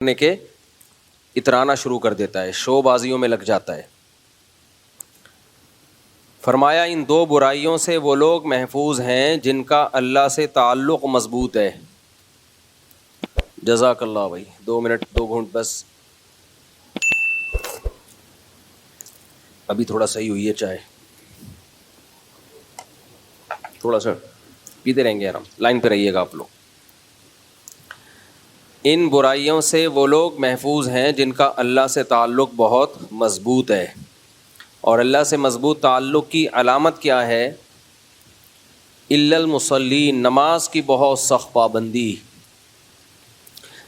کرنے کے اترانا شروع کر دیتا ہے، شو بازیوں میں لگ جاتا ہے۔ فرمایا ان دو برائیوں سے وہ لوگ محفوظ ہیں جن کا اللہ سے تعلق مضبوط ہے۔ جزاک اللہ بھائی، 2 منٹ 2 گھونٹ بس، ابھی تھوڑا صحیح ہوئی ہے چائے، تھوڑا سا پیتے رہیں گے آرام، لائن پہ رہیے گا آپ لوگ۔ ان برائیوں سے وہ لوگ محفوظ ہیں جن کا اللہ سے تعلق بہت مضبوط ہے۔ اور اللہ سے مضبوط تعلق کی علامت کیا ہے؟ الا المصلین، نماز کی بہت سخت پابندی۔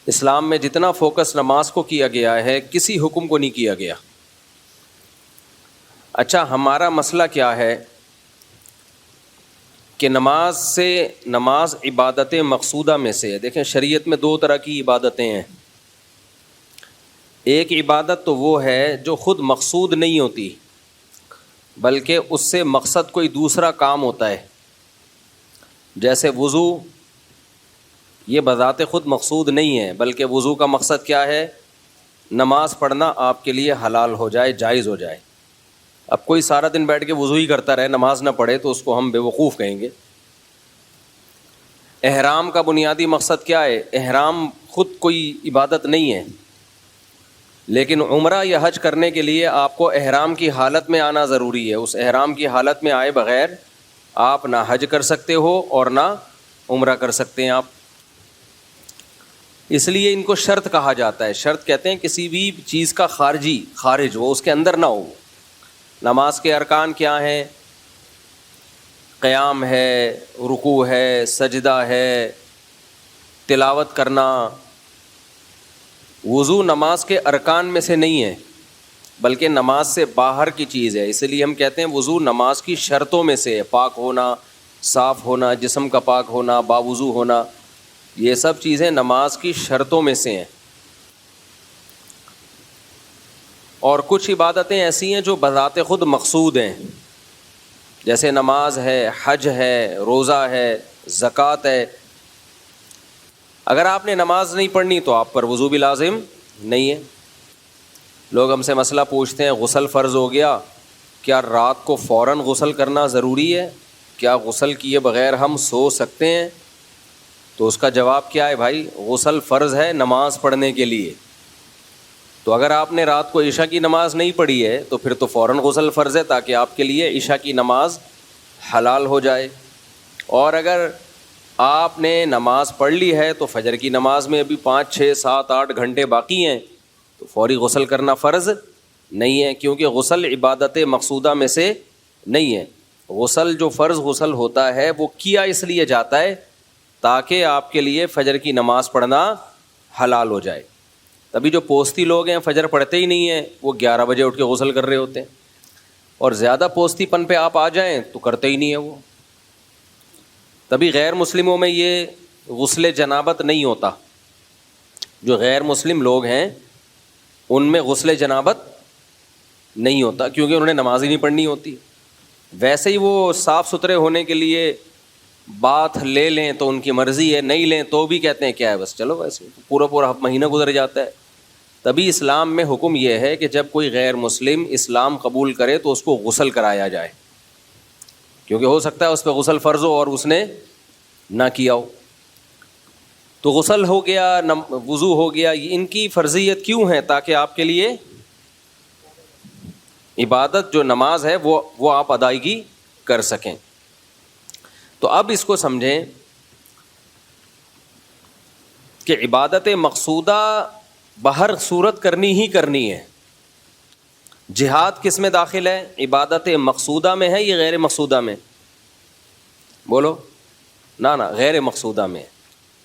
اسلام میں جتنا فوکس نماز کو کیا گیا ہے کسی حکم کو نہیں کیا گیا۔ اچھا، ہمارا مسئلہ کیا ہے کہ نماز عبادت مقصودہ میں سے ہے۔ دیکھیں شریعت میں 2 طرح کی عبادتیں ہیں۔ ایک عبادت تو وہ ہے جو خود مقصود نہیں ہوتی بلکہ اس سے مقصد کوئی دوسرا کام ہوتا ہے، جیسے وضو، یہ بذات خود مقصود نہیں ہے بلکہ وضو کا مقصد کیا ہے؟ نماز پڑھنا آپ کے لیے حلال ہو جائے، جائز ہو جائے۔ اب کوئی سارا دن بیٹھ کے وضو ہی کرتا رہے، نماز نہ پڑھے، تو اس کو ہم بے وقوف کہیں گے۔ احرام کا بنیادی مقصد کیا ہے؟ احرام خود کوئی عبادت نہیں ہے، لیکن عمرہ یا حج کرنے کے لیے آپ کو احرام کی حالت میں آنا ضروری ہے۔ اس احرام کی حالت میں آئے بغیر آپ نہ حج کر سکتے ہو اور نہ عمرہ کر سکتے ہیں آپ، اس لیے ان کو شرط کہا جاتا ہے۔ شرط کہتے ہیں کسی بھی چیز کا خارج وہ اس کے اندر نہ ہو۔ نماز کے ارکان کیا ہیں؟ قیام ہے، رکوع ہے، سجدہ ہے، تلاوت کرنا۔ وضو نماز کے ارکان میں سے نہیں ہے بلکہ نماز سے باہر کی چیز ہے، اس لیے ہم کہتے ہیں وضو نماز کی شرطوں میں سے ہے۔ پاک ہونا، صاف ہونا، جسم کا پاک ہونا، باوضو ہونا، یہ سب چیزیں نماز کی شرطوں میں سے ہیں۔ اور کچھ عبادتیں ایسی ہیں جو بذات خود مقصود ہیں، جیسے نماز ہے، حج ہے، روزہ ہے، زکوٰۃ ہے۔ اگر آپ نے نماز نہیں پڑھنی تو آپ پر وضو بھی لازم نہیں ہے۔ لوگ ہم سے مسئلہ پوچھتے ہیں غسل فرض ہو گیا، کیا رات کو فوراً غسل کرنا ضروری ہے؟ کیا غسل کیے بغیر ہم سو سکتے ہیں؟ تو اس کا جواب کیا ہے بھائی؟ غسل فرض ہے نماز پڑھنے کے لیے، تو اگر آپ نے رات کو عشاء کی نماز نہیں پڑھی ہے تو پھر تو فوراً غسل فرض ہے تاکہ آپ کے لیے عشاء کی نماز حلال ہو جائے۔ اور اگر آپ نے نماز پڑھ لی ہے تو فجر کی نماز میں ابھی 5 6 7 8 گھنٹے باقی ہیں، تو فوری غسل کرنا فرض نہیں ہے، کیونکہ غسل عبادت مقصودہ میں سے نہیں ہے۔ غسل جو فرض غسل ہوتا ہے وہ کیا اس لیے جاتا ہے تاکہ آپ کے لیے فجر کی نماز پڑھنا حلال ہو جائے۔ تبھی جو پوستی لوگ ہیں فجر پڑھتے ہی نہیں ہیں، وہ 11 بجے اٹھ کے غسل کر رہے ہوتے ہیں، اور زیادہ پوستی پن پہ آپ آ جائیں تو کرتے ہی نہیں ہیں وہ۔ تبھی غیر مسلموں میں یہ غسل جنابت نہیں ہوتا۔ جو غیر مسلم لوگ ہیں ان میں غسل جنابت نہیں ہوتا کیونکہ انہوں نے نماز ہی نہیں پڑھنی ہوتی۔ ویسے ہی وہ صاف ستھرے ہونے کے لیے بات لے لیں تو ان کی مرضی ہے، نہیں لیں تو بھی کہتے ہیں کیا ہے بس چلو، ویسے پورا مہینہ گزر جاتا ہے۔ تبھی اسلام میں حکم یہ ہے کہ جب کوئی غیر مسلم اسلام قبول کرے تو اس کو غسل کرایا جائے، کیونکہ ہو سکتا ہے اس پہ غسل فرض ہو اور اس نے نہ کیا ہو۔ تو غسل ہو گیا، وضو ہو گیا، ان کی فرضیت کیوں ہے؟ تاکہ آپ کے لیے عبادت جو نماز ہے وہ آپ ادائیگی کر سکیں۔ تو اب اس کو سمجھیں کہ عبادت مقصودہ بہر صورت کرنی ہی کرنی ہے۔ جہاد کس میں داخل ہے؟ عبادت مقصودہ میں ہے یا غیر مقصودہ میں؟ بولو نا، غیر مقصودہ میں۔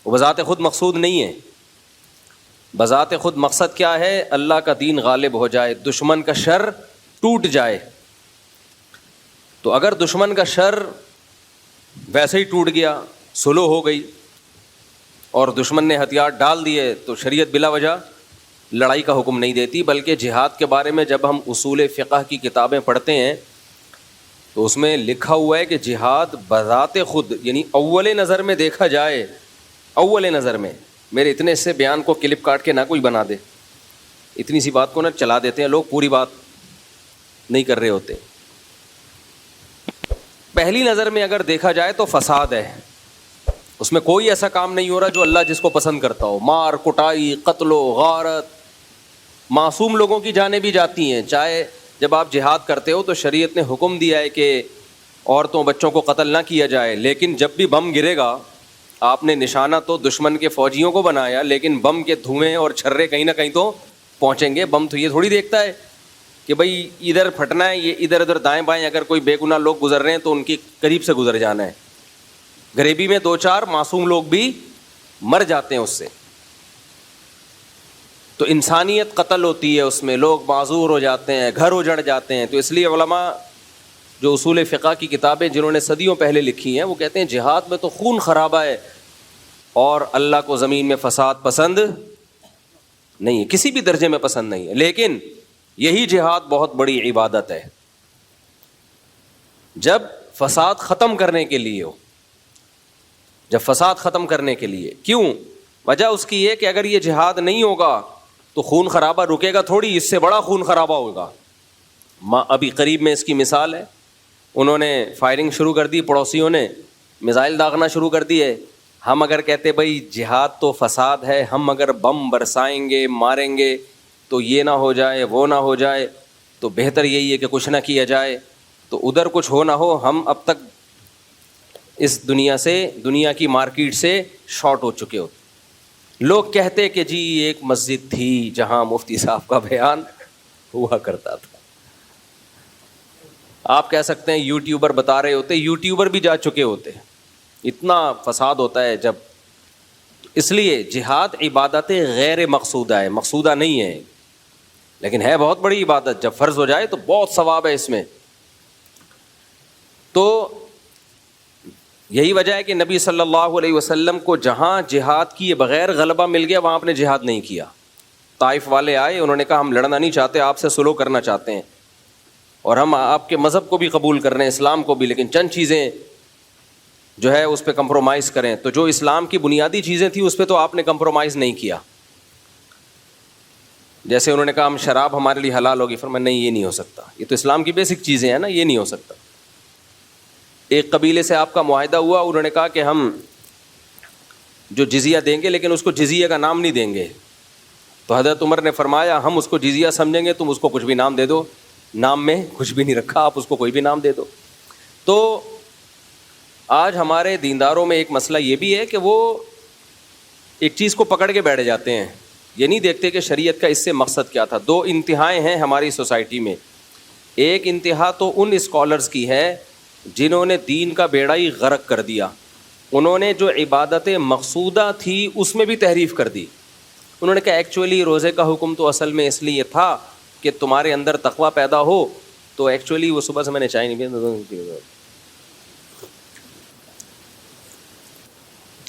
وہ بذات خود مقصود نہیں ہے۔ بذات خود مقصد کیا ہے؟ اللہ کا دین غالب ہو جائے، دشمن کا شر ٹوٹ جائے۔ تو اگر دشمن کا شر ویسے ہی ٹوٹ گیا، صلح ہو گئی اور دشمن نے ہتھیار ڈال دیے، تو شریعت بلا وجہ لڑائی کا حکم نہیں دیتی، بلکہ جہاد کے بارے میں جب ہم اصول فقہ کی کتابیں پڑھتے ہیں تو اس میں لکھا ہوا ہے کہ جہاد بذات خود، یعنی اول نظر میں دیکھا جائے، اول نظر میں میرے اتنے سے بیان کو کلپ کاٹ کے نہ کوئی بنا دے, اتنی سی بات کو نہ چلا دیتے ہیں لوگ, پوری بات نہیں کر رہے ہوتے. پہلی نظر میں اگر دیکھا جائے تو فساد ہے, اس میں کوئی ایسا کام نہیں ہو رہا جو اللہ جس کو پسند کرتا ہو. مار کٹائی, قتل و غارت, معصوم لوگوں کی جانیں بھی جاتی ہیں. چاہے جب آپ جہاد کرتے ہو تو شریعت نے حکم دیا ہے کہ عورتوں بچوں کو قتل نہ کیا جائے, لیکن جب بھی بم گرے گا, آپ نے نشانہ تو دشمن کے فوجیوں کو بنایا, لیکن بم کے دھوئیں اور چھرے کہیں نہ کہیں تو پہنچیں گے. بم تو یہ تھوڑی دیکھتا ہے کہ بھائی ادھر پھٹنا ہے, یہ ادھر ادھر دائیں بائیں اگر کوئی بے گناہ لوگ گزر رہے ہیں تو ان کی قریب سے گزر جانا ہے. غریبی میں 2-4 معصوم لوگ بھی مر جاتے ہیں اس سے. تو انسانیت قتل ہوتی ہے, اس میں لوگ معذور ہو جاتے ہیں, گھر اجڑ جاتے ہیں. تو اس لیے علماء جو اصول فقہ کی کتابیں جنہوں نے صدیوں پہلے لکھی ہیں وہ کہتے ہیں جہاد میں تو خون خرابہ ہے اور اللہ کو زمین میں فساد پسند نہیں ہے, کسی بھی درجے میں پسند نہیں ہے. لیکن یہی جہاد بہت بڑی عبادت ہے جب فساد ختم کرنے کے لیے ہو, جب فساد ختم کرنے کے لیے. کیوں؟ وجہ اس کی یہ کہ اگر یہ جہاد نہیں ہوگا تو خون خرابہ رکے گا تھوڑی, اس سے بڑا خون خرابہ ہوگا. ابھی قریب میں اس کی مثال ہے, انہوں نے فائرنگ شروع کر دی, پڑوسیوں نے میزائل داغنا شروع کر دیے. ہم اگر کہتے بھائی جہاد تو فساد ہے, ہم اگر بم برسائیں گے ماریں گے تو یہ نہ ہو جائے وہ نہ ہو جائے, تو بہتر یہی ہے کہ کچھ نہ کیا جائے. تو ادھر کچھ ہو نہ ہو, ہم اب تک اس دنیا سے, دنیا کی مارکیٹ سے شارٹ ہو چکے ہوتے. لوگ کہتے کہ جی ایک مسجد تھی جہاں مفتی صاحب کا بیان ہوا کرتا تھا. آپ کہہ سکتے ہیں یوٹیوبر بتا رہے ہوتے, یوٹیوبر بھی جا چکے ہوتے. اتنا فساد ہوتا ہے جب. اس لیے جہاد عبادت غیر مقصودہ ہے, مقصودہ نہیں ہے, لیکن ہے بہت بڑی عبادت. جب فرض ہو جائے تو بہت ثواب ہے اس میں. تو یہی وجہ ہے کہ نبی صلی اللہ علیہ وسلم کو جہاں جہاد کیے بغیر غلبہ مل گیا وہاں آپ نے جہاد نہیں کیا. طائف والے آئے, انہوں نے کہا ہم لڑنا نہیں چاہتے, آپ سے سلو کرنا چاہتے ہیں اور ہم آپ کے مذہب کو بھی قبول کر رہے ہیں, اسلام کو بھی, لیکن چند چیزیں جو ہے اس پہ کمپرومائز کریں. تو جو اسلام کی بنیادی چیزیں تھیں اس پہ تو آپ نے کمپرومائز نہیں کیا. جیسے انہوں نے کہا ہم شراب ہمارے لیے حلال ہوگی, فرمایا نہیں یہ نہیں ہو سکتا, یہ تو اسلام کی بیسک چیزیں ہیں نا, یہ نہیں ہو سکتا. ایک قبیلے سے آپ کا معاہدہ ہوا, انہوں نے کہا کہ ہم جو جزیہ دیں گے لیکن اس کو جزیہ کا نام نہیں دیں گے. تو حضرت عمر نے فرمایا ہم اس کو جزیہ سمجھیں گے, تم اس کو کچھ بھی نام دے دو, نام میں کچھ بھی نہیں رکھا, آپ اس کو کوئی بھی نام دے دو. تو آج ہمارے دینداروں میں ایک مسئلہ یہ بھی ہے کہ وہ ایک چیز کو پکڑ کے بیٹھ جاتے ہیں, یہ نہیں دیکھتے کہ شریعت کا اس سے مقصد کیا تھا. 2 انتہائیں ہیں ہماری سوسائٹی میں. ایک انتہا تو ان اسکالرز کی ہے جنہوں نے دین کا بیڑا ہی غرق کر دیا. انہوں نے جو عبادت مقصودہ تھی اس میں بھی تحریف کر دی. انہوں نے کہا ایکچولی روزے کا حکم تو اصل میں اس لیے تھا کہ تمہارے اندر تقویٰ پیدا ہو. تو ایکچولی وہ صبح سے میں نے چائے نہیں پی,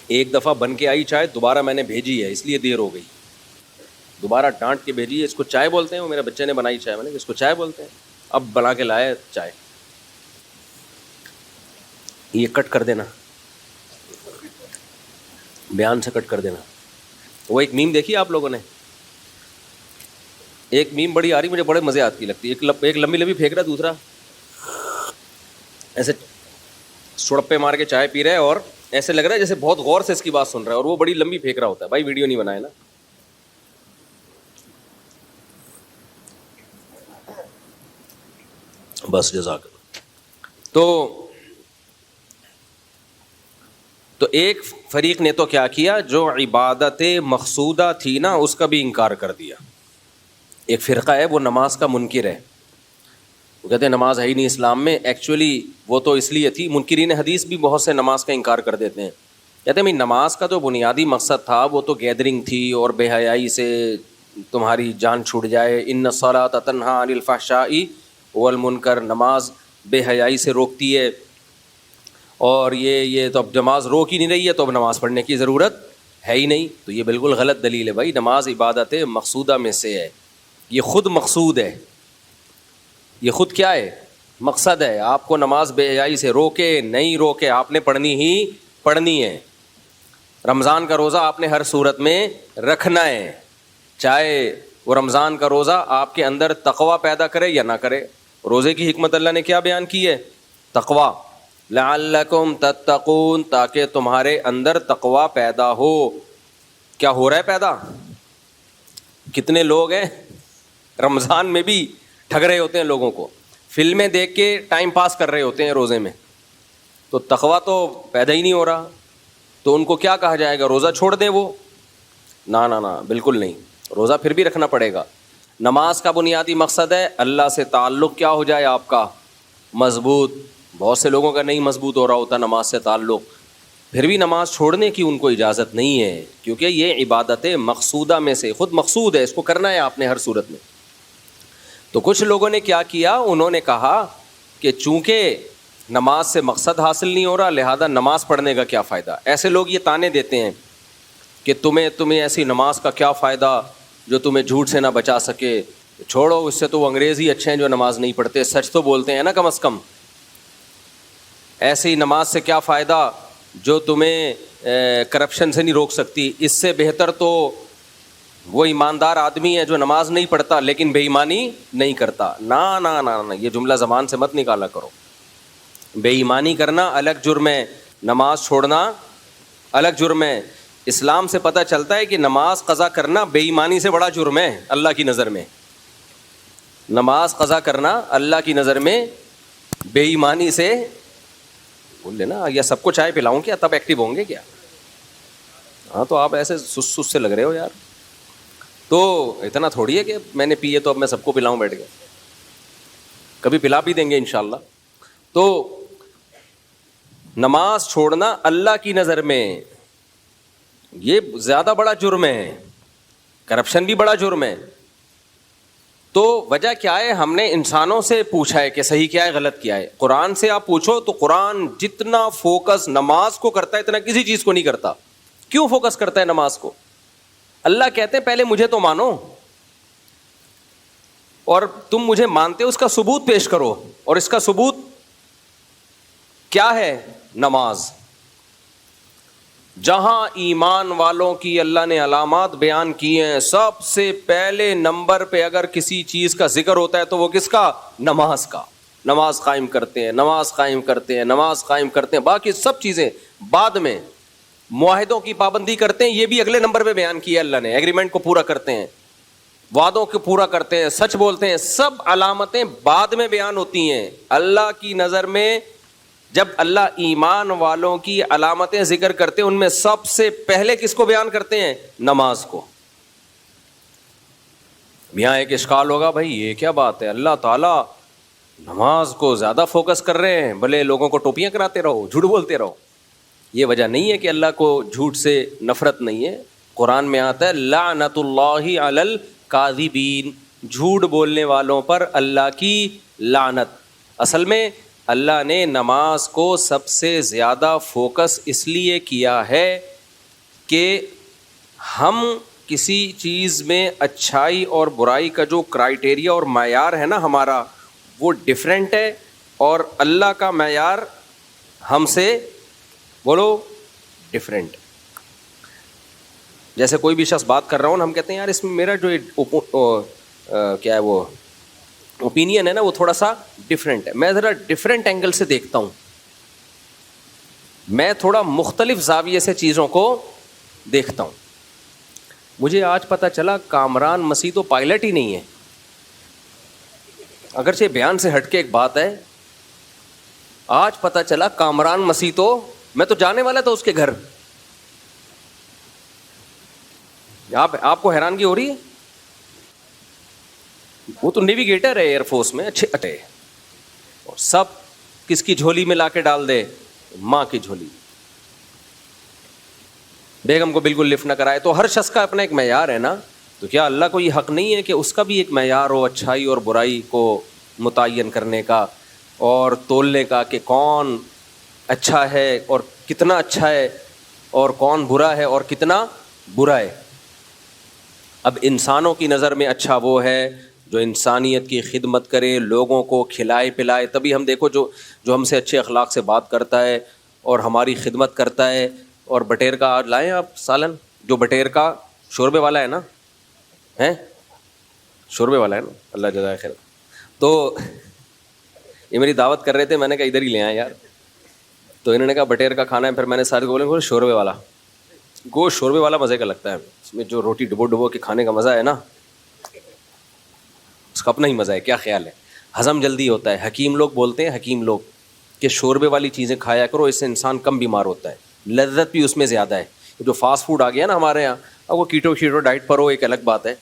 ایک دفعہ بن کے آئی چائے, دوبارہ میں نے بھیجی ہے اس لیے دیر ہو گئی, دوبارہ ڈانٹ کے بھیجی ہے. اس کو چائے بولتے ہیں, وہ میرے بچے نے بنائی چائے, میں نے اس کو چائے بولتے ہیں, اب بنا کے لائے چائے. یہ کٹ کر دینا, بیان سے کٹ کر دینا. وہ ایک میم دیکھی آپ لوگوں نے, ایک میم بڑی آ رہی, مجھے بڑے مزے آتی لگتی. ایک لمبی لمبی پھینک رہا ہے, دوسرا ایسے سڑپے مار کے چائے پی رہا ہے اور ایسے لگ رہا ہے جیسے بہت غور سے اس کی بات سن رہا ہے, اور وہ بڑی لمبی پھینک رہا ہوتا ہے. بھائی ویڈیو نہیں بنائے نا. بس جزاک. تو ایک فریق نے تو کیا کیا, جو عبادت مقصودہ تھی نا اس کا بھی انکار کر دیا. ایک فرقہ ہے وہ نماز کا منکر ہے, وہ کہتے ہیں نماز ہے ہی نہیں اسلام میں, ایکچولی وہ تو اس لیے تھی. منکرین حدیث بھی بہت سے نماز کا انکار کر دیتے ہیں, کہتے ہیں بھائی نماز کا جو بنیادی مقصد تھا وہ تو گیدرنگ تھی اور بے حیائی سے تمہاری جان چھوٹ جائے. ان الصلاۃ تنہی عن الفحشاء والمنکر, نماز بے حیائی سے روکتی ہے, اور یہ تو اب نماز روک ہی نہیں رہی ہے تو اب نماز پڑھنے کی ضرورت ہے ہی نہیں. تو یہ بالکل غلط دلیل ہے بھائی. نماز عبادت مقصودہ میں سے ہے, یہ خود مقصود ہے, یہ خود کیا ہے, مقصد ہے. آپ کو نماز بے حیائی سے روکے نہیں روکے آپ نے پڑھنی ہی پڑھنی ہے. رمضان کا روزہ آپ نے ہر صورت میں رکھنا ہے، چاہے وہ رمضان کا روزہ آپ کے اندر تقوی پیدا کرے یا نہ کرے۔ روزے کی حکمت اللہ نے کیا بیان کی ہے؟ تقوی، لعلکم تتقون، تاکہ تمہارے اندر تقوی پیدا ہو۔ کیا ہو رہا ہے پیدا؟ کتنے لوگ ہیں رمضان میں بھی ٹھگ رہے ہوتے ہیں لوگوں کو، فلمیں دیکھ کے ٹائم پاس کر رہے ہوتے ہیں روزے میں، تو تقوی تو پیدا ہی نہیں ہو رہا، تو ان کو کیا کہا جائے گا؟ روزہ چھوڑ دیں وہ؟ نہ نہ نہ، بالکل نہیں، روزہ پھر بھی رکھنا پڑے گا۔ نماز کا بنیادی مقصد ہے اللہ سے تعلق کیا ہو جائے آپ کا مضبوط۔ بہت سے لوگوں کا نہیں مضبوط ہو رہا ہوتا نماز سے تعلق، پھر بھی نماز چھوڑنے کی ان کو اجازت نہیں ہے، کیونکہ یہ عبادت مقصودہ میں سے خود مقصود ہے، اس کو کرنا ہے آپ نے ہر صورت میں۔ تو کچھ لوگوں نے کیا کیا، انہوں نے کہا کہ چونکہ نماز سے مقصد حاصل نہیں ہو رہا لہذا نماز پڑھنے کا کیا فائدہ۔ ایسے لوگ یہ تانے دیتے ہیں کہ تمہیں ایسی نماز کا کیا فائدہ جو تمہیں جھوٹ سے نہ بچا سکے، چھوڑو اس سے تو وہ انگریز ہی اچھے ہیں جو نماز نہیں پڑھتے، سچ تو بولتے ہیں نا کم از کم۔ ایسی نماز سے کیا فائدہ جو تمہیں کرپشن سے نہیں روک سکتی، اس سے بہتر تو وہ ایماندار آدمی ہے جو نماز نہیں پڑھتا لیکن بے ایمانی نہیں کرتا۔ نہ نہ نہ نہ، یہ جملہ زبان سے مت نکالا کرو۔ بے ایمانی کرنا الگ جرم ہے، نماز چھوڑنا الگ جرم ہے۔ اسلام سے پتہ چلتا ہے کہ نماز قضا کرنا بے ایمانی سے بڑا جرم ہے اللہ کی نظر میں۔ نماز قضا کرنا اللہ کی نظر میں بے ایمانی سے، بول لینا یا سب کو چائے پلاؤں کیا تب ایکٹیو ہوں گے کیا؟ ہاں تو آپ ایسے سست سے لگ رہے ہو یار، تو اتنا تھوڑی ہے کہ میں نے پی ہے تو اب میں سب کو پلاؤں بیٹھ گیا، کبھی پلا بھی دیں گے انشاءاللہ۔ تو نماز چھوڑنا اللہ کی نظر میں یہ زیادہ بڑا جرم ہے، کرپشن بھی بڑا جرم ہے۔ تو وجہ کیا ہے؟ ہم نے انسانوں سے پوچھا ہے کہ صحیح کیا ہے غلط کیا ہے۔ قرآن سے آپ پوچھو تو قرآن جتنا فوکس نماز کو کرتا ہے اتنا کسی چیز کو نہیں کرتا۔ کیوں فوکس کرتا ہے نماز کو؟ اللہ کہتے ہیں پہلے مجھے تو مانو، اور تم مجھے مانتے ہو اس کا ثبوت پیش کرو، اور اس کا ثبوت کیا ہے؟ نماز۔ جہاں ایمان والوں کی اللہ نے علامات بیان کی ہیں، سب سے پہلے نمبر پہ اگر کسی چیز کا ذکر ہوتا ہے تو وہ کس کا؟ نماز کا۔ نماز قائم کرتے ہیں، نماز قائم کرتے ہیں، نماز قائم کرتے ہیں، باقی سب چیزیں بعد میں۔ معاہدوں کی پابندی کرتے ہیں، یہ بھی اگلے نمبر پہ بیان کیا اللہ نے، ایگریمنٹ کو پورا کرتے ہیں، وعدوں کو پورا کرتے ہیں، سچ بولتے ہیں، سب علامتیں بعد میں بیان ہوتی ہیں۔ اللہ کی نظر میں جب اللہ ایمان والوں کی علامتیں ذکر کرتے ہیں ان میں سب سے پہلے کس کو بیان کرتے ہیں؟ نماز کو۔ یہاں ایک اشکال ہوگا، بھائی یہ کیا بات ہے، اللہ تعالیٰ نماز کو زیادہ فوکس کر رہے ہیں، بھلے لوگوں کو ٹوپیاں کراتے رہو، جھوٹ بولتے رہو۔ یہ وجہ نہیں ہے کہ اللہ کو جھوٹ سے نفرت نہیں ہے۔ قرآن میں آتا ہے لعنت اللہ علی الکاذبین، جھوٹ بولنے والوں پر اللہ کی لعنت۔ اصل میں اللہ نے نماز کو سب سے زیادہ فوکس اس لیے کیا ہے کہ ہم کسی چیز میں اچھائی اور برائی کا جو کرائیٹیریا اور معیار ہے نا ہمارا، وہ ڈیفرنٹ ہے، اور اللہ کا معیار ہم سے بولو ڈیفرنٹ۔ جیسے کوئی بھی شخص بات کر رہا ہوں، ہم کہتے ہیں یار اس میں میرا جو کیا ہے وہ اوپینین ہے نا وہ تھوڑا سا ڈفرینٹ ہے، میں ذرا ڈفرینٹ اینگل سے دیکھتا ہوں، میں تھوڑا مختلف زاویے سے چیزوں کو دیکھتا ہوں۔ مجھے آج پتہ چلا کامران مسیح تو پائلٹ ہی نہیں ہے، اگرچہ بیان سے ہٹ کے ایک بات ہے، آج پتہ چلا کامران مسیح تو، میں تو جانے والا تھا اس کے گھر۔ آپ کو حیرانگی ہو رہی ہے؟ وہ تو نیویگیٹر ہے ایئر فورس میں، اچھے اٹے، اور سب کس کی جھولی میں لا کے ڈال دے؟ ماں کی جھولی۔ بیگم کو بالکل لفٹ نہ کرائے۔ تو ہر شخص کا اپنا ایک معیار ہے نا، تو کیا اللہ کو یہ حق نہیں ہے کہ اس کا بھی ایک معیار ہو اچھائی اور برائی کو متعین کرنے کا اور تولنے کا، کہ کون اچھا ہے اور کتنا اچھا ہے اور کون برا ہے اور کتنا برا ہے؟ اب انسانوں کی نظر میں اچھا وہ ہے جو انسانیت کی خدمت کرے، لوگوں کو کھلائے پلائے۔ تبھی ہم دیکھو جو ہم سے اچھے اخلاق سے بات کرتا ہے اور ہماری خدمت کرتا ہے، اور بٹیر کا آج لائیں آپ سالن, جو بٹیر کا شوربے والا ہے نا, ہیں شوربے والا ہے نا, اللہ جزائے خیر. تو یہ میری دعوت کر رہے تھے, میں نے کہا ادھر ہی لے آئیں یار, تو انہوں نے کہا بٹیر کا کھانا ہے. پھر میں نے سارے کو بولے شوربے والا گوشت, شوربے والا مزے کا لگتا ہے, اس میں جو روٹی ڈبو ڈبو کے کھانے کا مزہ ہے نا, اس کا اپنا ہی مزہ ہے. کیا خیال ہے, ہضم جلدی ہوتا ہے. حکیم لوگ بولتے ہیں, حکیم لوگ, کہ شوربے والی چیزیں کھایا کرو, اس سے انسان کم بیمار ہوتا ہے, لذت بھی اس میں زیادہ ہے. جو فاسٹ فوڈ آ گیا نا ہمارے یہاں, اب وہ کیٹو ڈائٹ پر ہو ایک الگ بات ہے.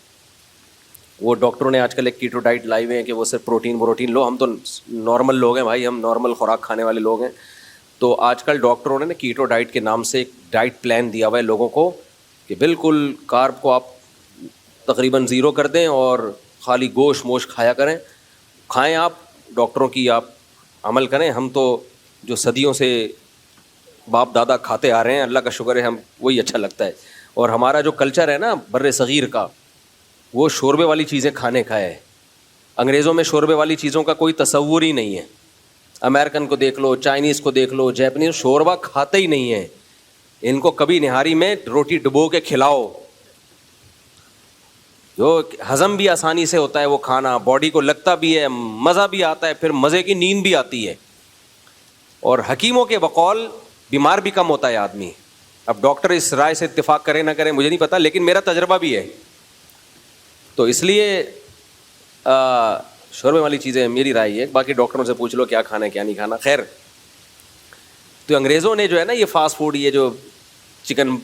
وہ ڈاکٹروں نے آج کل ایک کیٹو ڈائٹ لائی ہوئے ہیں کہ وہ صرف پروٹین لو. ہم تو نارمل لوگ ہیں بھائی, ہم نارمل خوراک کھانے والے لوگ ہیں. تو آج کل ڈاکٹروں نے کیٹو ڈائٹ کے نام سے ایک ڈائٹ پلان دیا ہوا ہے لوگوں کو, کہ بالکل کارب کو آپ تقریباً زیرو کر دیں اور خالی گوشت کھایا کریں. کھائیں آپ, ڈاکٹروں کی آپ عمل کریں. ہم تو جو صدیوں سے باپ دادا کھاتے آ رہے ہیں, اللہ کا شکر ہے, ہم وہی اچھا لگتا ہے. اور ہمارا جو کلچر ہے نا بر صغیر کا, وہ شوربے والی چیزیں کھانے کا ہے. انگریزوں میں شوربے والی چیزوں کا کوئی تصور ہی نہیں ہے. امریکن کو دیکھ لو, چائنیز کو دیکھ لو, جیپنیز, شوربہ کھاتے ہی نہیں ہیں. ان کو کبھی نہاری میں روٹی ڈبو کے کھلاؤ, جو ہضم بھی آسانی سے ہوتا ہے وہ کھانا, باڈی کو لگتا بھی ہے, مزہ بھی آتا ہے, پھر مزے کی نیند بھی آتی ہے. اور حکیموں کے بقول بیمار بھی کم ہوتا ہے آدمی. اب ڈاکٹر اس رائے سے اتفاق کرے نہ کرے مجھے نہیں پتا, لیکن میرا تجربہ بھی ہے. تو اس لیے شوربے والی چیزیں میری رائے ہے. باقی ڈاکٹروں سے پوچھ لو کیا کھانا ہے کیا نہیں کھانا. خیر, تو انگریزوں نے جو ہے نا یہ فاسٹ فوڈ, یہ جو چکن,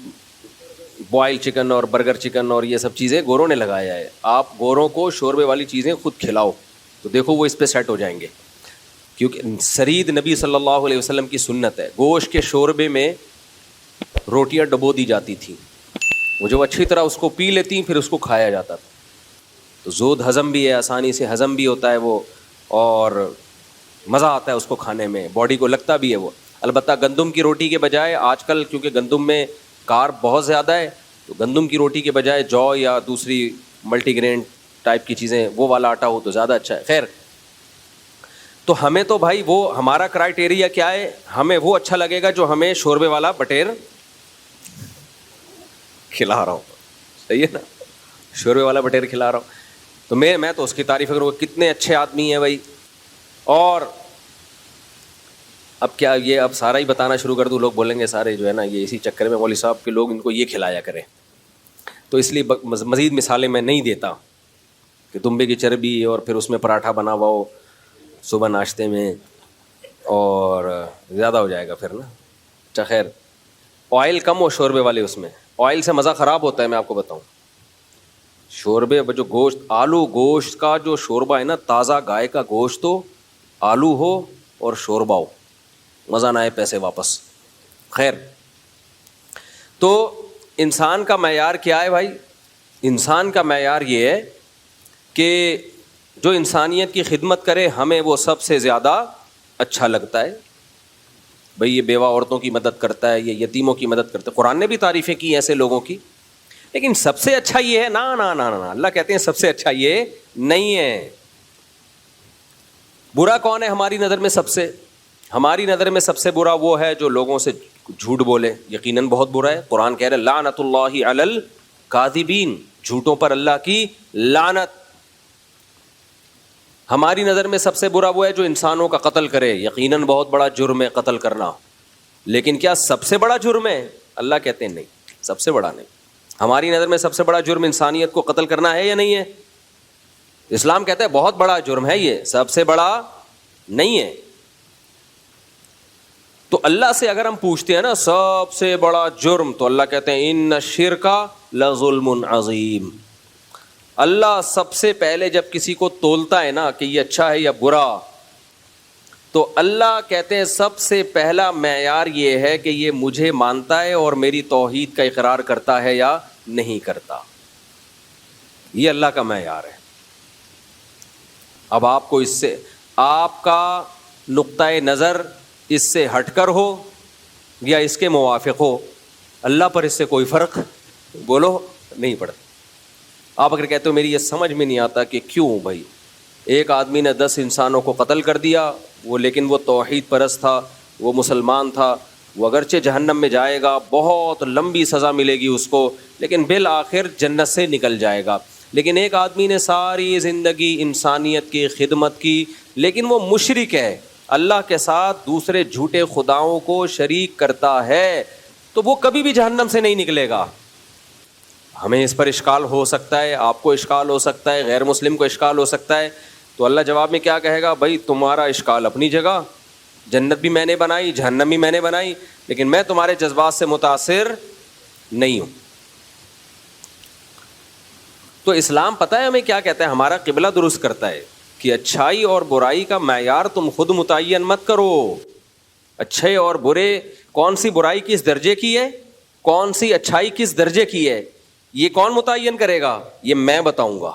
بوائل چکن اور برگر چکن اور یہ سب چیزیں گوروں نے لگایا ہے. آپ گوروں کو شوربے والی چیزیں خود کھلاؤ تو دیکھو وہ اس پہ سیٹ ہو جائیں گے. کیونکہ سرید نبی صلی اللہ علیہ وسلم کی سنت ہے, گوشت کے شوربے میں روٹیاں ڈبو دی جاتی تھیں, وہ جو اچھی طرح اس کو پی لیتی پھر اس کو کھایا جاتا تھا. تو زود ہضم بھی ہے, آسانی سے ہضم بھی ہوتا ہے وہ, اور مزہ آتا ہے اس کو کھانے میں, باڈی کو لگتا بھی ہے وہ. البتہ گندم کی روٹی کے بجائے آج کل کیونکہ گندم میں کارب بہت زیادہ ہے, تو گندم کی روٹی کے بجائے جو یا دوسری ملٹی گرین ٹائپ کی چیزیں وہ والا آٹا ہو تو زیادہ اچھا ہے. خیر, تو ہمیں تو بھائی وہ ہمارا کرائٹیریا کیا ہے, ہمیں وہ اچھا لگے گا جو ہمیں شوربے والا بٹیر کھلا رہا ہوں. صحیح ہے نا, شوربے والا بٹیر کھلا رہا ہوں تو میں تو اس کی تعریف کروں, کتنے اچھے آدمی ہیں بھائی. اور اب کیا یہ اب سارا ہی بتانا شروع کر دوں, لوگ بولیں گے سارے جو ہے نا یہ اسی چکر میں مولوی صاحب کے لوگ ان کو یہ کھلایا کریں. تو اس لیے مزید مثالیں میں نہیں دیتا کہ دمبے کی چربی اور پھر اس میں پراٹھا بنا ہوا ہو صبح ناشتے میں, اور زیادہ ہو جائے گا پھر نا. اچھا خیر, آئل کم ہو شوربے والے, اس میں آئل سے مزہ خراب ہوتا ہے. میں آپ کو بتاؤں, شوربے جو گوشت, آلو گوشت کا جو شوربہ ہے نا, تازہ گائے کا گوشت ہو, آلو ہو اور شوربہ ہو, مزہ نہ آئے پیسے واپس. خیر, تو انسان کا معیار کیا ہے بھائی؟ انسان کا معیار یہ ہے کہ جو انسانیت کی خدمت کرے ہمیں وہ سب سے زیادہ اچھا لگتا ہے. بھئی یہ بیوہ عورتوں کی مدد کرتا ہے, یہ یتیموں کی مدد کرتا ہے. قرآن نے بھی تعریفیں کی ایسے لوگوں کی, لیکن سب سے اچھا یہ ہے نا نا نا نا, اللہ کہتے ہیں سب سے اچھا یہ نہیں ہے. برا کون ہے ہماری نظر میں؟ ہماری نظر میں سب سے برا وہ ہے جو لوگوں سے جھوٹ بولے. یقیناً بہت برا ہے. قرآن کہہ رہے لعنت اللہ علی الکاذبین, جھوٹوں پر اللہ کی لعنت. ہماری نظر میں سب سے برا وہ ہے جو انسانوں کا قتل کرے. یقیناً بہت بڑا جرم ہے قتل کرنا, لیکن کیا سب سے بڑا جرم ہے؟ اللہ کہتے ہیں نہیں, سب سے بڑا نہیں. ہماری نظر میں سب سے بڑا جرم انسانیت کو قتل کرنا ہے یا نہیں ہے؟ اسلام کہتا ہے بہت بڑا جرم ہے یہ, سب سے بڑا نہیں ہے. تو اللہ سے اگر ہم پوچھتے ہیں نا سب سے بڑا جرم, تو اللہ کہتے ہیں ان الشرک لظلم عظیم. اللہ سب سے پہلے جب کسی کو تولتا ہے نا کہ یہ اچھا ہے یا برا, تو اللہ کہتے ہیں سب سے پہلا معیار یہ ہے کہ یہ مجھے مانتا ہے اور میری توحید کا اقرار کرتا ہے یا نہیں کرتا. یہ اللہ کا معیار ہے. اب آپ کو اس سے, آپ کا نقطۂ نظر اس سے ہٹ کر ہو یا اس کے موافق ہو, اللہ پر اس سے کوئی فرق بولو نہیں پڑتا. آپ اگر کہتے ہو میری یہ سمجھ میں نہیں آتا کہ کیوں بھائی ایک آدمی نے 10 انسانوں کو قتل کر دیا, وہ لیکن وہ توحید پرست تھا, وہ مسلمان تھا, وہ اگرچہ جہنم میں جائے گا, بہت لمبی سزا ملے گی اس کو, لیکن بالآخر جنت سے نکل جائے گا. لیکن ایک آدمی نے ساری زندگی انسانیت کی خدمت کی, لیکن وہ مشرک ہے, اللہ کے ساتھ دوسرے جھوٹے خداؤں کو شریک کرتا ہے, تو وہ کبھی بھی جہنم سے نہیں نکلے گا. ہمیں اس پر اشکال ہو سکتا ہے, آپ کو اشکال ہو سکتا ہے, غیر مسلم کو اشکال ہو سکتا ہے. تو اللہ جواب میں کیا کہے گا؟ بھائی تمہارا اشکال اپنی جگہ, جنت بھی میں نے بنائی, جہنم بھی میں نے بنائی, لیکن میں تمہارے جذبات سے متاثر نہیں ہوں. تو اسلام پتہ ہے ہمیں کیا کہتا ہے؟ ہمارا قبلہ درست کرتا ہے کہ اچھائی اور برائی کا معیار تم خود متعین مت کرو. اچھے اور برے, کون سی برائی کس درجے کی ہے, کون سی اچھائی کس درجے کی ہے, یہ کون متعین کرے گا؟ یہ میں بتاؤں گا.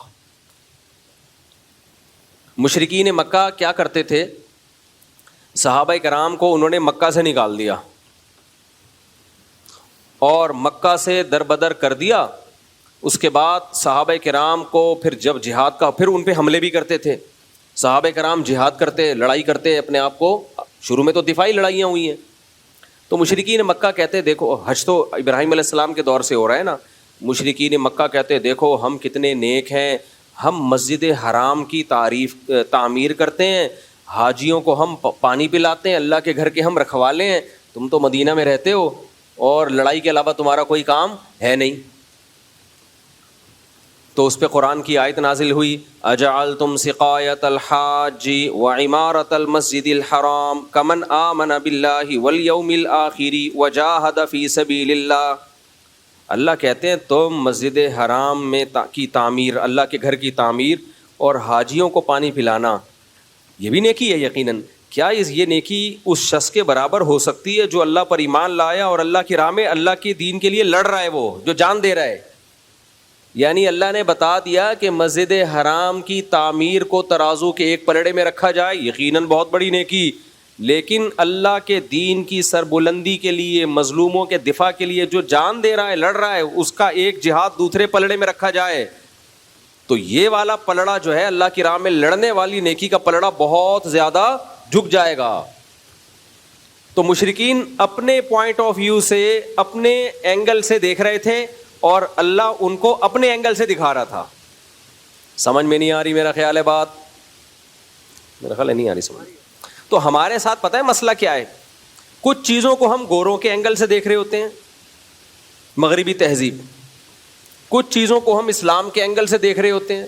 مشرکین مکہ کیا کرتے تھے؟ صحابہ کرام کو انہوں نے مکہ سے نکال دیا اور مکہ سے دربدر کر دیا. اس کے بعد صحابہ کرام کو پھر جب جہاد کا, پھر ان پہ حملے بھی کرتے تھے. صحابہ کرام جہاد کرتے, لڑائی کرتے اپنے آپ کو, شروع میں تو دفاعی لڑائیاں ہوئی ہیں. تو مشرکین مکہ کہتے دیکھو, حج تو ابراہیم علیہ السلام کے دور سے ہو رہا ہے نا, مشرکین مکہ کہتے دیکھو ہم کتنے نیک ہیں, ہم مسجد حرام کی تعمیر کرتے ہیں, حاجیوں کو ہم پانی پلاتے ہیں, اللہ کے گھر کے ہم رکھوالے ہیں, تم تو مدینہ میں رہتے ہو اور لڑائی کے علاوہ تمہارا کوئی کام ہے نہیں. تو اس پہ قرآن کی آیت نازل ہوئی, اجعلتم سقایۃ الحاج وعمارۃ المسجد الحرام کمن آمن باللہ والیوم الآخر وجاہد فی سبیل اللہ. اللہ کہتے ہیں تم مسجد حرام میں کی تعمیر, اللہ کے گھر کی تعمیر اور حاجیوں کو پانی پلانا, یہ بھی نیکی ہے یقیناً. کیا یہ نیکی اس شخص کے برابر ہو سکتی ہے جو اللہ پر ایمان لایا اور اللہ کی راہ میں اللہ کے دین کے لیے لڑ رہا ہے, وہ جو جان دے رہا ہے؟ یعنی اللہ نے بتا دیا کہ مسجد حرام کی تعمیر کو ترازو کے ایک پلڑے میں رکھا جائے, یقیناً بہت بڑی نیکی, لیکن اللہ کے دین کی سربلندی کے لیے, مظلوموں کے دفاع کے لیے جو جان دے رہا ہے, لڑ رہا ہے, اس کا ایک جہاد دوسرے پلڑے میں رکھا جائے, تو یہ والا پلڑا جو ہے اللہ کی راہ میں لڑنے والی نیکی کا پلڑا بہت زیادہ جھک جائے گا. تو مشرکین اپنے پوائنٹ آف ویو سے, اپنے اینگل سے دیکھ رہے تھے اور اللہ ان کو اپنے اینگل سے دکھا رہا تھا. سمجھ میں نہیں آ رہی میرا خیال ہے بات, میرا خیال ہے نہیں آ رہی سمجھ. تو ہمارے ساتھ پتہ ہے مسئلہ کیا ہے؟ کچھ چیزوں کو ہم گوروں کے اینگل سے دیکھ رہے ہوتے ہیں, مغربی تہذیب, کچھ چیزوں کو ہم اسلام کے اینگل سے دیکھ رہے ہوتے ہیں,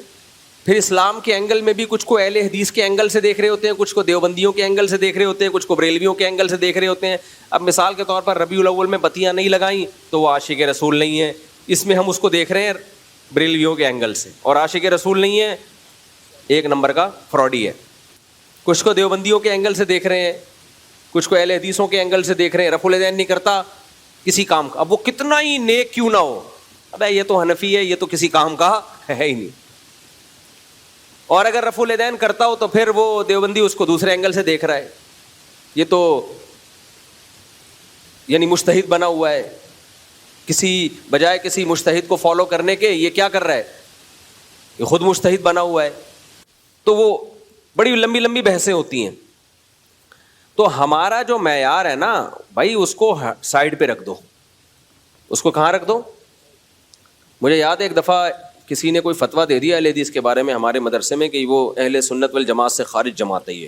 پھر اسلام کے اینگل میں بھی کچھ کو اہل حدیث کے اینگل سے دیکھ رہے ہوتے ہیں, کچھ کو دیوبندیوں کے اینگل سے دیکھ رہے ہوتے ہیں, کچھ کو بریلویوں کے اینگل سے دیکھ رہے ہوتے ہیں. اب مثال کے طور پر ربیع الاول میں بتیاں نہیں لگائیں تو وہ عاشق رسول نہیں ہے, اس میں ہم اس کو دیکھ رہے ہیں بریلویوں کے اینگل سے, اور عاشق رسول نہیں ہے, ایک نمبر کا فراڈی ہے. کچھ کو دیوبندیوں کے اینگل سے دیکھ رہے ہیں, کچھ کو اہل حدیثوں کے اینگل سے دیکھ رہے ہیں, رفع الیدین نہیں کرتا کسی کام کا, اب وہ کتنا ہی نیک کیوں نہ ہو, ابے یہ تو حنفی ہے, یہ تو کسی کام کا ہے ہی نہیں. اور اگر رفع الیدین کرتا ہو تو پھر وہ دیوبندی اس کو دوسرے اینگل سے دیکھ رہا ہے, یہ تو یعنی مجتہد بنا ہوا ہے, کسی بجائے کسی مجتہد کو فالو کرنے کے یہ کیا کر رہا ہے, یہ خود مجتہد بنا ہوا ہے. تو وہ بڑی لمبی لمبی بحثیں ہوتی ہیں. تو ہمارا جو معیار ہے نا بھائی, اس کو سائڈ پہ رکھ دو. اس کو کہاں رکھ دو؟ مجھے یاد ہے ایک دفعہ کسی نے کوئی فتویٰ دے دیا اہل حدیث کے بارے میں ہمارے مدرسے میں کہ وہ اہل سنت والجماعت سے خارج جماعت ہے, یہ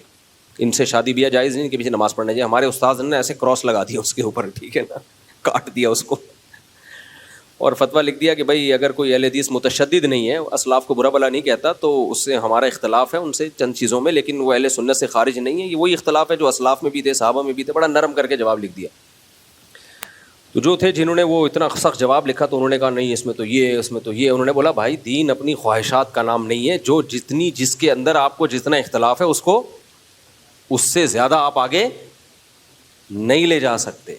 ان سے شادی بیاہ جائز نہیں, ان کے پیچھے نماز پڑھنا چاہیے. ہمارے استاذ نے ایسے کراس لگا دیا اس کے اوپر, ٹھیک ہے نا, کاٹ دیا اس کو, اور فتویٰ لکھ دیا کہ بھائی اگر کوئی اہل حدیث متشدد نہیں ہے, اسلاف کو برا بلا نہیں کہتا, تو اس سے ہمارا اختلاف ہے ان سے چند چیزوں میں, لیکن وہ اہل سنت سے خارج نہیں ہے. یہ وہی اختلاف ہے جو اسلاف میں بھی تھے, صحابہ میں بھی تھے. بڑا نرم کر کے جواب لکھ دیا. تو جو تھے جنہوں نے وہ اتنا سخت جواب لکھا تو انہوں نے کہا نہیں اس میں تو یہ, اس میں تو یہ. انہوں نے بولا بھائی دین اپنی خواہشات کا نام نہیں ہے, جو جس کے اندر آپ کو جتنا اختلاف ہے اس کو اس سے زیادہ آپ آگے نہیں لے جا سکتے.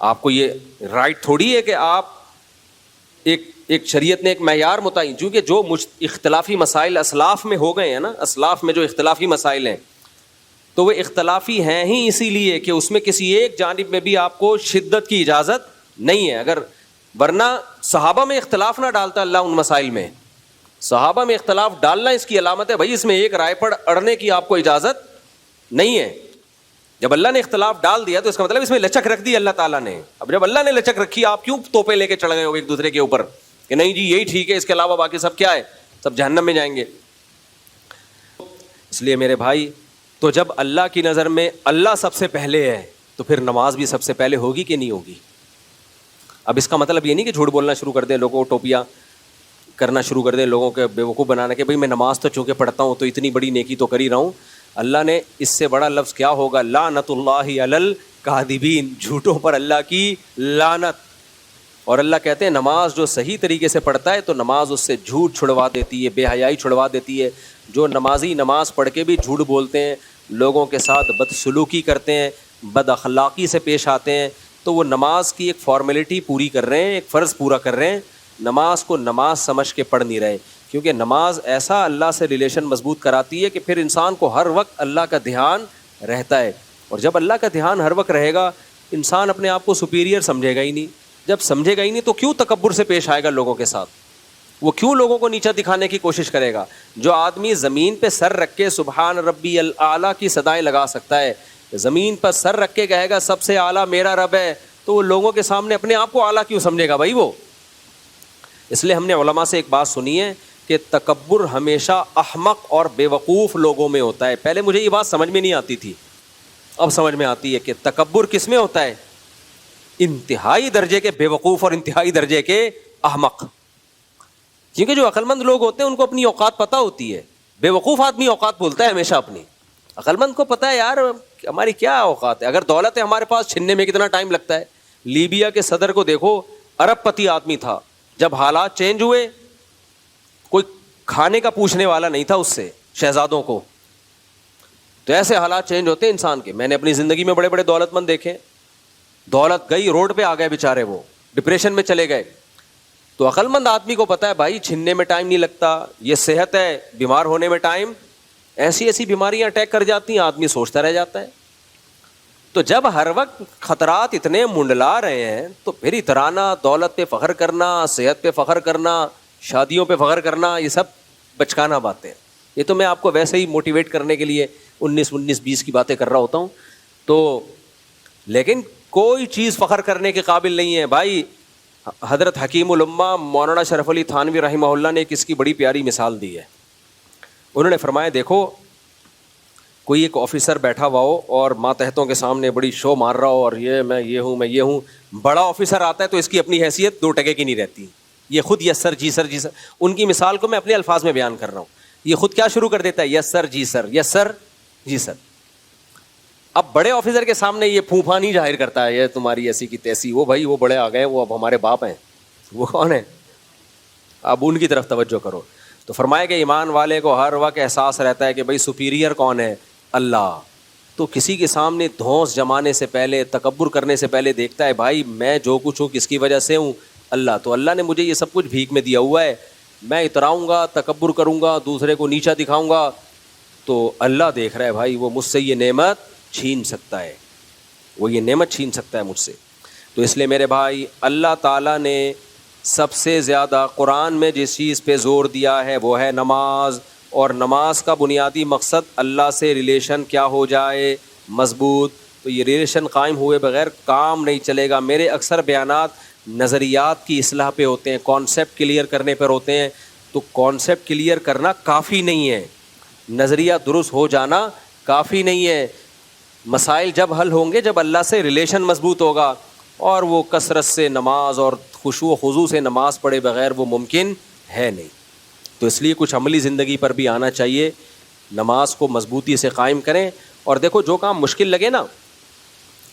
آپ کو یہ رائٹ تھوڑی ہے کہ آپ ایک شریعت نے ایک معیار متعین, چونکہ جو اختلافی مسائل اسلاف میں ہو گئے ہیں نا, اسلاف میں جو اختلافی مسائل ہیں تو وہ اختلافی ہیں ہی اسی لیے کہ اس میں کسی ایک جانب میں بھی آپ کو شدت کی اجازت نہیں ہے. اگر ورنہ صحابہ میں اختلاف نہ ڈالتا اللہ ان مسائل میں, صحابہ میں اختلاف ڈالنا اس کی علامت ہے بھائی اس میں ایک رائے پر اڑنے کی آپ کو اجازت نہیں ہے. جب اللہ نے اختلاف ڈال دیا تو اس کا مطلب اس میں لچک رکھ دی اللہ تعالیٰ نے. اب جب اللہ نے لچک رکھی, آپ کیوں توپے لے کے چڑھ گئے ہو ایک دوسرے کے اوپر کہ نہیں جی یہی ٹھیک ہے, اس کے علاوہ باقی سب کیا ہے, سب جہنم میں جائیں گے. اس لیے میرے بھائی, تو جب اللہ کی نظر میں اللہ سب سے پہلے ہے تو پھر نماز بھی سب سے پہلے ہوگی کہ نہیں ہوگی. اب اس کا مطلب یہ نہیں کہ جھوٹ بولنا شروع کر دیں, لوگوں کو ٹوپیاں کرنا شروع کر دیں, لوگوں کے بیوقوف بنانا کہ بھائی میں نماز تو چونکہ پڑھتا ہوں تو اتنی بڑی نیکی تو کر ہی رہا ہوں. اللہ نے اس سے بڑا لفظ کیا ہوگا, لعنت اللہ علی الکاذبین, جھوٹوں پر اللہ کی لعنت. اور اللہ کہتے ہیں نماز جو صحیح طریقے سے پڑھتا ہے تو نماز اس سے جھوٹ چھڑوا دیتی ہے, بے حیائی چھڑوا دیتی ہے. جو نمازی نماز پڑھ کے بھی جھوٹ بولتے ہیں, لوگوں کے ساتھ بدسلوکی کرتے ہیں, بد اخلاقی سے پیش آتے ہیں, تو وہ نماز کی ایک فارمیلٹی پوری کر رہے ہیں, ایک فرض پورا کر رہے ہیں, نماز کو نماز سمجھ کے پڑھ نہیں رہے. کیونکہ نماز ایسا اللہ سے ریلیشن مضبوط کراتی ہے کہ پھر انسان کو ہر وقت اللہ کا دھیان رہتا ہے. اور جب اللہ کا دھیان ہر وقت رہے گا, انسان اپنے آپ کو سپیریئر سمجھے گا ہی نہیں. جب سمجھے گا ہی نہیں تو کیوں تکبر سے پیش آئے گا لوگوں کے ساتھ, وہ کیوں لوگوں کو نیچا دکھانے کی کوشش کرے گا. جو آدمی زمین پہ سر رکھ کے سبحان ربی الاعلیٰ کی صدائیں لگا سکتا ہے, زمین پر سر رکھ کے کہے گا سب سے اعلیٰ میرا رب ہے, تو وہ لوگوں کے سامنے اپنے آپ کو اعلیٰ کیوں سمجھے گا بھائی وہ. اس لیے ہم نے علماء سے ایک بات سنی ہے کہ تکبر ہمیشہ احمق اور بے وقوف لوگوں میں ہوتا ہے. پہلے مجھے یہ بات سمجھ میں نہیں آتی تھی, اب سمجھ میں آتی ہے کہ تکبر کس میں ہوتا ہے, انتہائی درجے کے بے وقوف اور انتہائی درجے کے احمق. کیونکہ جو عقل مند لوگ ہوتے ہیں ان کو اپنی اوقات پتہ ہوتی ہے, بے وقوف آدمی اوقات بولتا ہے ہمیشہ اپنی. عقل مند کو پتہ ہے یار ہماری کیا اوقات ہے, اگر دولت ہے ہمارے پاس چھننے میں کتنا ٹائم لگتا ہے. لیبیا کے صدر کو دیکھو, ارب پتی آدمی تھا, جب حالات چینج ہوئے کوئی کھانے کا پوچھنے والا نہیں تھا اس سے, شہزادوں کو. تو ایسے حالات چینج ہوتے ہیں انسان کے. میں نے اپنی زندگی میں بڑے بڑے دولت مند دیکھے, دولت گئی روڈ پہ آ گئے بیچارے, وہ ڈپریشن میں چلے گئے. تو عقل مند آدمی کو پتا ہے بھائی چھننے میں ٹائم نہیں لگتا, یہ صحت ہے, بیمار ہونے میں ٹائم, ایسی ایسی بیماریاں اٹیک کر جاتی ہیں, آدمی سوچتا رہ جاتا ہے. تو جب ہر وقت خطرات اتنے منڈلا رہے ہیں تو پھر اترانا, دولت پہ فخر کرنا, صحت پہ فخر کرنا, شادیوں پہ فخر کرنا, یہ سب بچکانا باتیں. یہ تو میں آپ کو ویسے ہی موٹیویٹ کرنے کے لیے 19 کی باتیں کر رہا ہوتا ہوں. تو لیکن کوئی چیز فخر کرنے کے قابل نہیں ہے بھائی. حضرت حکیم الامہ مولانا شرف علی تھانوی رحمہ اللہ نے اس کی بڑی پیاری مثال دی ہے. انہوں نے فرمایا دیکھو کوئی ایک آفیسر بیٹھا ہوا ہو اور ماتحتوں کے سامنے بڑی شو مار رہا ہو, اور یہ میں یہ ہوں. بڑا آفیسر آتا ہے تو اس کی اپنی حیثیت 2 ٹکے کی نہیں رہتی, یہ خود یس سر جی سر جی سر. ان کی مثال کو میں اپنے الفاظ میں بیان کر رہا ہوں. یہ خود کیا شروع کر دیتا ہے, یس سر جی سر, یس سر جی سر. اب بڑے آفیسر کے سامنے یہ پھوپھا نہیں ظاہر کرتا ہے, یہ تمہاری ایسی کی تیسی, وہ بھائی وہ بڑے آ گئے, وہ اب ہمارے باپ ہیں. وہ کون ہیں, اب ان کی طرف توجہ کرو. تو فرمایا کہ ایمان والے کو ہر وقت احساس رہتا ہے کہ بھائی سپیریئر کون ہے, اللہ. تو کسی کے سامنے دھونس جمانے سے پہلے, تکبر کرنے سے پہلے دیکھتا ہے بھائی میں جو کچھ ہوں کس کی وجہ سے ہوں, اللہ. تو اللہ نے مجھے یہ سب کچھ بھیک میں دیا ہوا ہے, میں اتراؤں گا, تکبر کروں گا, دوسرے کو نیچا دکھاؤں گا, تو اللہ دیکھ رہا ہے بھائی وہ مجھ سے یہ نعمت چھین سکتا ہے, وہ یہ نعمت چھین سکتا ہے مجھ سے. تو اس لیے میرے بھائی اللہ تعالیٰ نے سب سے زیادہ قرآن میں جس چیز پہ زور دیا ہے وہ ہے نماز. اور نماز کا بنیادی مقصد اللہ سے ریلیشن کیا ہو جائے مضبوط. تو یہ ریلیشن قائم ہوئے بغیر کام نہیں چلے گا. میرے اکثر بیانات نظریات کی اصلاح پہ ہوتے ہیں, کانسیپٹ کلیئر کرنے پر ہوتے ہیں. تو کانسیپٹ کلیئر کرنا کافی نہیں ہے, نظریہ درست ہو جانا کافی نہیں ہے. مسائل جب حل ہوں گے جب اللہ سے ریلیشن مضبوط ہوگا, اور وہ کثرت سے نماز اور خشوع و خضوع سے نماز پڑھے بغیر وہ ممکن ہے نہیں. تو اس لیے کچھ عملی زندگی پر بھی آنا چاہیے, نماز کو مضبوطی سے قائم کریں. اور دیکھو جو کام مشکل لگے نا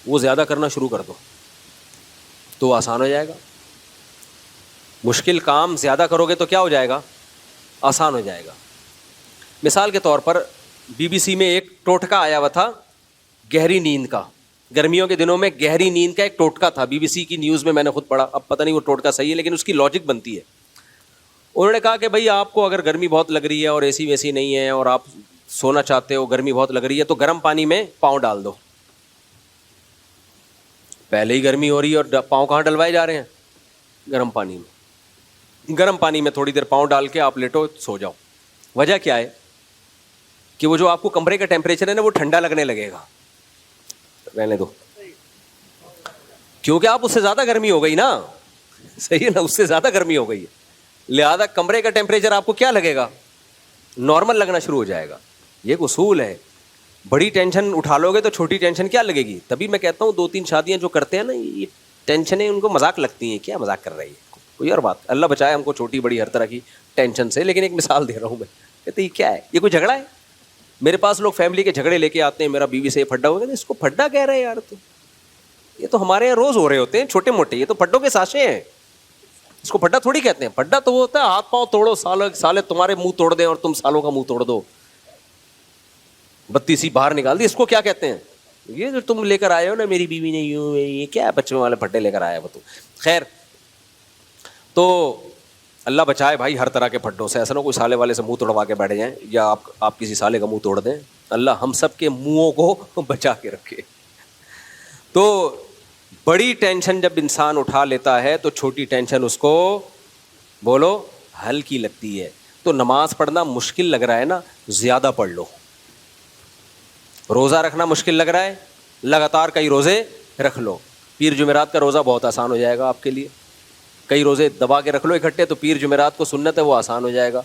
وہ زیادہ کرنا شروع کر دو تو آسان ہو جائے گا. مشکل کام زیادہ کرو گے تو کیا ہو جائے گا, آسان ہو جائے گا. مثال کے طور پر BBC میں ایک ٹوٹکا آیا ہوا تھا گہری نیند کا. گرمیوں کے دنوں میں گہری نیند کا ایک ٹوٹکا تھا, BBC کی نیوز میں نے خود پڑھا. اب پتہ نہیں وہ ٹوٹکا صحیح ہے لیکن اس کی لاجک بنتی ہے. انہوں نے کہا کہ بھائی آپ کو اگر گرمی بہت لگ رہی ہے اور AC ویسی نہیں ہے اور آپ سونا چاہتے ہو, گرمی بہت لگ رہی ہے, تو گرم پانی میں پاؤں ڈال دو. پہلے ہی گرمی ہو رہی ہے اور پاؤں کہاں ڈلوائے جا رہے ہیں, گرم پانی میں. گرم پانی میں تھوڑی دیر پاؤں ڈال کے آپ لیٹو, سو جاؤ. وجہ کیا ہے کہ وہ جو آپ کو کمرے کا ٹیمپریچر ہے نا وہ ٹھنڈا لگنے لگے گا. رہنے دو, کیونکہ آپ اس سے زیادہ گرمی ہو گئی نا, صحیح ہے نا, اس سے زیادہ گرمی ہو گئی ہے, لہذا کمرے کا ٹیمپریچر آپ کو کیا لگے گا, نارمل لگنا شروع ہو جائے گا. یہ ایک اصول ہے. بڑی ٹینشن اٹھا لو گے تو چھوٹی ٹینشن کیا لگے گی. تبھی میں کہتا ہوں 2-3 شادیاں جو کرتے ہیں نا, یہ ٹینشنیں ان کو مذاق لگتی ہیں, کیا مذاق کر رہی ہے, کوئی اور بات. اللہ بچائے ہم کو چھوٹی بڑی ہر طرح کی ٹینشن سے, لیکن ایک مثال دے رہا ہوں میں. کہتے یہ کیا ہے, یہ کوئی جھگڑا ہے. میرے پاس لوگ فیملی کے جھگڑے لے کے آتے ہیں, میرا بیوی سے یہ پھڈا ہو گیا, اس کو پھڈا کہہ رہے ہیں یار, تو یہ تو ہمارے یہاں روز ہو رہے ہوتے ہیں چھوٹے موٹے, یہ تو پھڈوں کے ساشے ہیں, اس کو پھڈا تھوڑی کہتے ہیں. پھڈا تو وہ ہوتا ہے ہاتھ پاؤں توڑو, سالے تمہارے منہ توڑ دیں اور تم سالوں کا منہ توڑ دو, بتیسی باہر نکال دی, اس کو کیا کہتے ہیں. یہ جو تم لے کر آئے ہو نا میری بیوی نے یوں, یہ کیا ہے بچوں والے پھڈے لے کر آیا وہ. تو خیر, تو اللہ بچائے بھائی ہر طرح کے پھڈوں سے. ایسا نہ کوئی سالے والے سے منہ توڑوا کے بیٹھ جائیں, یا آپ کسی سالے کا منہ توڑ دیں. اللہ ہم سب کے منہوں کو بچا کے رکھے. تو بڑی ٹینشن جب انسان اٹھا لیتا ہے تو چھوٹی ٹینشن اس کو بولو ہلکی لگتی ہے. تو نماز پڑھنا مشکل لگ رہا ہے نا, زیادہ پڑھ لو. روزہ رکھنا مشکل لگ رہا ہے, لگاتار کئی روزے رکھ لو. پیر جمعرات کا روزہ بہت آسان ہو جائے گا آپ کے لیے, کئی روزے دبا کے رکھ لو اکٹھے, تو پیر جمعرات کو سنت ہے وہ آسان ہو جائے گا.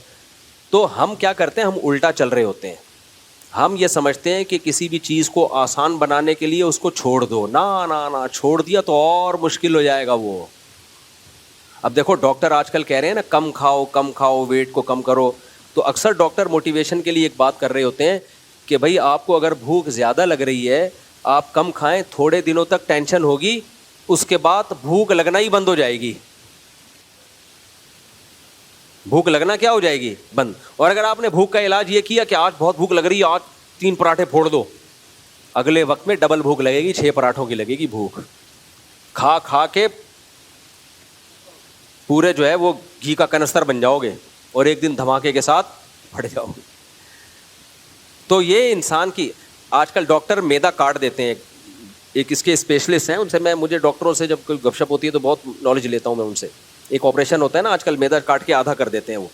تو ہم کیا کرتے ہیں, ہم الٹا چل رہے ہوتے ہیں. ہم یہ سمجھتے ہیں کہ کسی بھی چیز کو آسان بنانے کے لیے اس کو چھوڑ دو. نہ چھوڑ دیا تو اور مشکل ہو جائے گا وہ. اب دیکھو ڈاکٹر آج کل کہہ رہے ہیں نا کم کھاؤ, ویٹ کو کم کرو. تو اکثر ڈاکٹر موٹیویشن کے لیے ایک بات کر رہے ہوتے ہیں کہ بھائی آپ کو اگر بھوک زیادہ لگ رہی ہے, آپ کم کھائیں, تھوڑے دنوں تک ٹینشن ہوگی, اس کے بعد بھوک لگنا ہی بند ہو جائے گی. بھوک لگنا کیا ہو جائے گی, بند. اور اگر آپ نے بھوک کا علاج یہ کیا کہ آج بہت بھوک لگ رہی ہے, آج 3 پراٹھے پھوڑ دو, اگلے وقت میں ڈبل بھوک لگے گی, 6 پراٹھوں کی لگے گی بھوک. کھا کے پورے جو ہے وہ گھی کا کنستر بن جاؤ گے, اور ایک دن دھماکے کے ساتھ پھٹ جاؤ گے. تو یہ انسان کی آج کل ڈاکٹر میدا کاٹ دیتے ہیں. ایک اس کے اسپیشلسٹ ہیں, ان سے مجھے ڈاکٹروں سے جب کوئی گپ شپ ہوتی ہے تو بہت نالج لیتا ہوں میں ان سے. ایک آپریشن ہوتا ہے نا آج کل, میدا کاٹ کے آدھا کر دیتے ہیں وہ.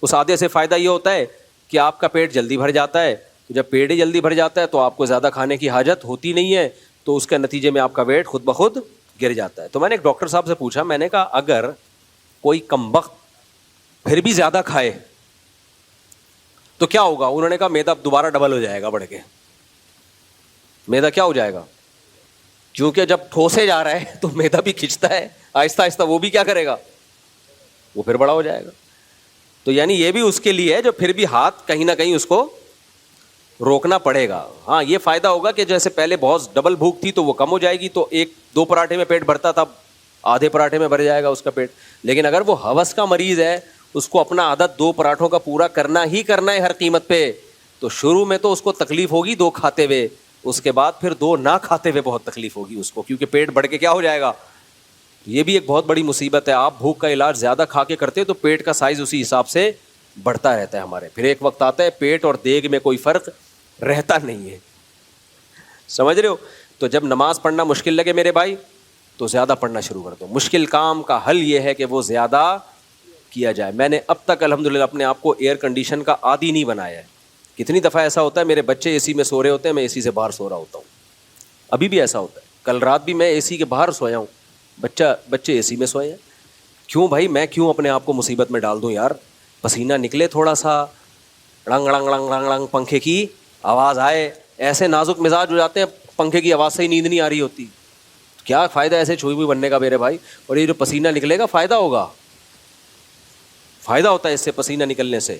اس آدھے سے فائدہ یہ ہوتا ہے کہ آپ کا پیٹ جلدی بھر جاتا ہے. جب پیٹ ہی جلدی بھر جاتا ہے تو آپ کو زیادہ کھانے کی حاجت ہوتی نہیں ہے, تو اس کے نتیجے میں آپ کا ویٹ خود بخود گر جاتا ہے. تو میں نے ایک ڈاکٹر صاحب سے پوچھا, میں نے کہا اگر کوئی کمبخت پھر بھی زیادہ کھائے تو کیا ہوگا. انہوں نے کہا میدا دوبارہ ڈبل ہو جائے گا بڑھ کے. میدا کیا ہو جائے گا, کیونکہ جب ٹھوسے جا رہا ہے تو میدا بھی کھنچتا ہے آہستہ آہستہ, وہ بھی کیا کرے گا, وہ پھر بڑا ہو جائے گا. تو یعنی یہ بھی اس کے لیے ہے جو پھر بھی ہاتھ کہیں نہ کہیں اس کو روکنا پڑے گا. ہاں یہ فائدہ ہوگا کہ جیسے پہلے بہت ڈبل بھوک تھی تو وہ کم ہو جائے گی, تو 1-2 پراٹھے میں پیٹ بھرتا تھا, آدھے پراٹھے میں بھر جائے گا اس کا پیٹ. لیکن اگر وہ ہوس کا مریض ہے, اس کو اپنا عادت 2 پراٹھوں کا پورا کرنا ہی کرنا ہے ہر قیمت پہ, تو شروع میں تو اس کو تکلیف ہوگی 2 کھاتے ہوئے, اس کے بعد پھر 2 نہ کھاتے ہوئے بہت تکلیف ہوگی اس کو, کیونکہ پیٹ بڑھ کے کیا ہو جائے گا. یہ بھی ایک بہت بڑی مصیبت ہے. آپ بھوک کا علاج زیادہ کھا کے کرتے تو پیٹ کا سائز اسی حساب سے بڑھتا رہتا ہے ہمارے. پھر ایک وقت آتا ہے پیٹ اور دیگ میں کوئی فرق رہتا نہیں ہے. سمجھ رہے ہو. تو جب نماز پڑھنا مشکل لگے میرے بھائی تو زیادہ پڑھنا شروع کر دو. مشکل کام کا حل یہ ہے کہ وہ زیادہ کیا جائے. میں نے اب تک الحمدللہ اپنے آپ کو ایئر کنڈیشن کا عادی نہیں بنایا ہے. کتنی دفعہ ایسا ہوتا ہے میرے بچے اے سی میں سو رہے ہوتے ہیں, میں اے سی سے باہر سو رہا ہوتا ہوں. ابھی بھی ایسا ہوتا ہے. کل رات بھی میں اے سی کے باہر سویا ہوں, بچے اے سی میں سوئے ہیں. کیوں بھائی, میں کیوں اپنے آپ کو مصیبت میں ڈال دوں یار. پسینہ نکلے تھوڑا سا, رنگ رنگ رنگ رنگ رنگ پنکھے کی آواز آئے, ایسے نازک مزاج ہو جاتے ہیں پنکھے کی آواز سے ہی نیند نہیں آ رہی ہوتی. کیا فائدہ ایسے چھوئی ہوئی بننے کا میرے بھائی. اور یہ جو پسینہ نکلے گا فائدہ ہوگا, فائدہ ہوتا ہے اس سے پسینہ نکلنے سے.